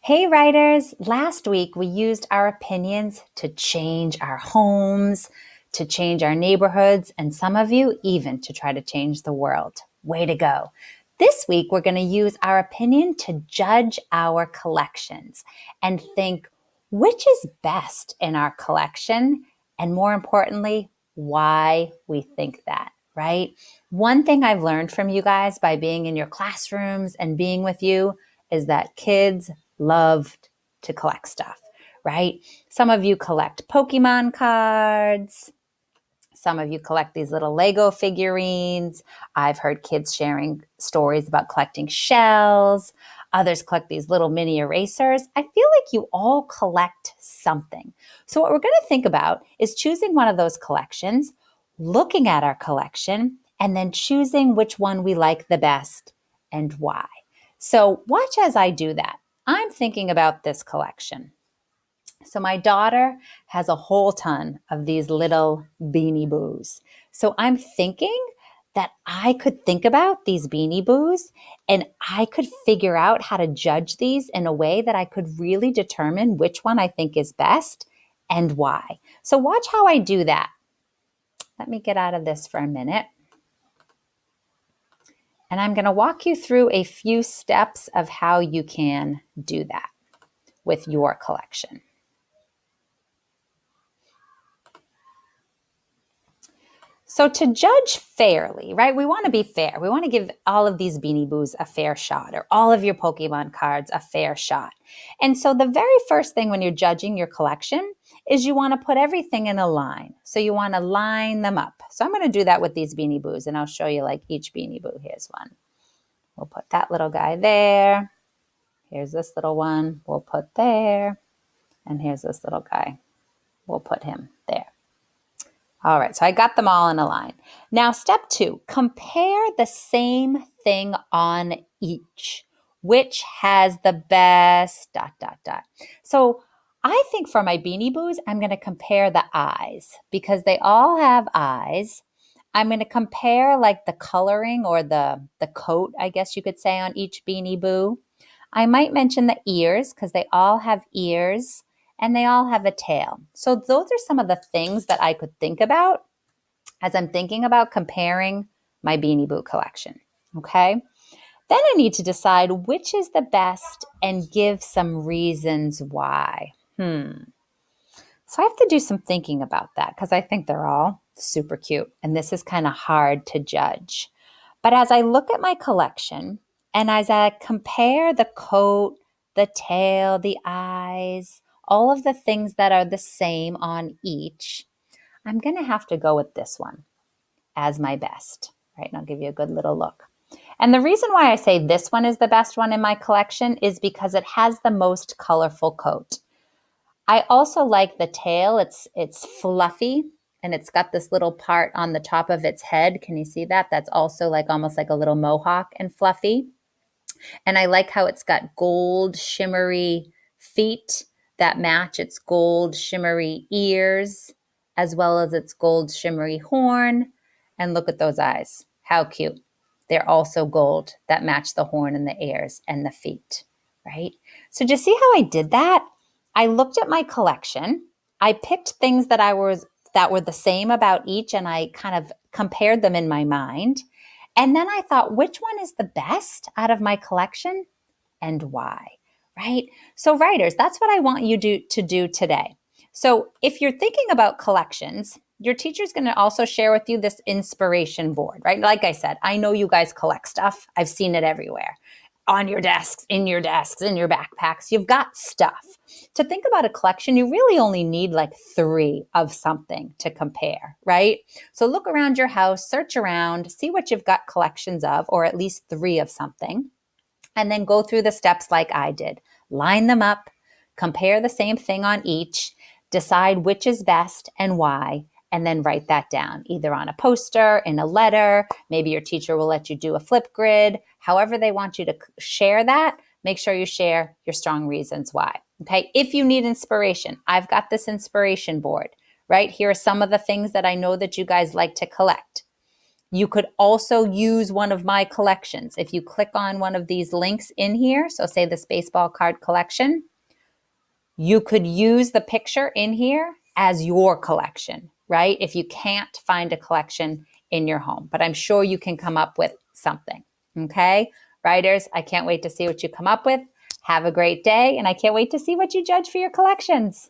Hey, writers! Last week we used our opinions to change our homes, to change our neighborhoods, and some of you even to try to change the world. Way to go. This week we're going to use our opinion to judge our collections and think which is best in our collection, and more importantly, why we think that, right? One thing I've learned from you guys by being in your classrooms and being with you is that kids loved to collect stuff, right? Some of you collect Pokemon cards. Some of you collect these little Lego figurines. I've heard kids sharing stories about collecting shells. Others collect these little mini erasers. I feel like you all collect something. So what we're going to think about is choosing one of those collections, looking at our collection, and then choosing which one we like the best and why. So watch as I do that. I'm thinking about this collection. So my daughter has a whole ton of these little Beanie Boos. So I'm thinking that I could think about these Beanie Boos and I could figure out how to judge these in a way that I could really determine which one I think is best and why. So watch how I do that. Let me get out of this for a minute. And I'm going to walk you through a few steps of how you can do that with your collection. So to judge fairly, right? We want to be fair. We want to give all of these Beanie Boos a fair shot, or all of your Pokemon cards a fair shot. And so the very first thing when you're judging your collection is you want to put everything in a line. So you want to line them up. So I'm going to do that with these Beanie Boos, and I'll show you like each Beanie Boo. Here's one. We'll put that little guy there. Here's this little one. We'll put there. And here's this little guy. We'll put him there. All right, so I got them all in a line. Now, step 2, compare the same thing on each. Which has the best ... So I think for my Beanie Boos, I'm going to compare the eyes because they all have eyes. I'm going to compare like the coloring or the coat, I guess you could say, on each Beanie Boo. I might mention the ears because they all have ears. And they all have a tail. So those are some of the things that I could think about as I'm thinking about comparing my Beanie Boo collection, okay? Then I need to decide which is the best and give some reasons why. So I have to do some thinking about that because I think they're all super cute. And this is kind of hard to judge. But as I look at my collection and as I compare the coat, the tail, the eyes, all of the things that are the same on each, I'm going to have to go with this one as my best, right? And I'll give you a good little look. And the reason why I say this one is the best one in my collection is because it has the most colorful coat. I also like the tail. It's fluffy and it's got this little part on the top of its head. Can you see that? That's also like almost like a little mohawk and fluffy. And I like how it's got gold shimmery feet that match its gold shimmery ears, as well as its gold shimmery horn. And look at those eyes. How cute. They're also gold that match the horn and the ears and the feet, right? So do you see how I did that? I looked at my collection. I picked things that were the same about each, and I kind of compared them in my mind. And then I thought, which one is the best out of my collection and why, right? So writers, that's what I want you to do today. So if you're thinking about collections, your teacher's going to also share with you this inspiration board, right? Like I said, I know you guys collect stuff. I've seen it everywhere. On your desks, in your backpacks, you've got stuff. To think about a collection, you really only need like 3 of something to compare, right? So look around your house, search around, see what you've got collections of, or at least 3 of something, and then go through the steps like I did. Line them up, compare the same thing on each, decide which is best and why, and then write that down, either on a poster, in a letter. Maybe your teacher will let you do a flip grid. However they want you to share that, make sure you share your strong reasons why. Okay, if you need inspiration, I've got this inspiration board, right? Here are some of the things that I know that you guys like to collect. You could also use one of my collections. If you click on one of these links in here, so say the Spaceball card collection, you could use the picture in here as your collection, right? If you can't find a collection in your home, but I'm sure you can come up with something, okay? Writers, I can't wait to see what you come up with. Have a great day, and I can't wait to see what you judge for your collections.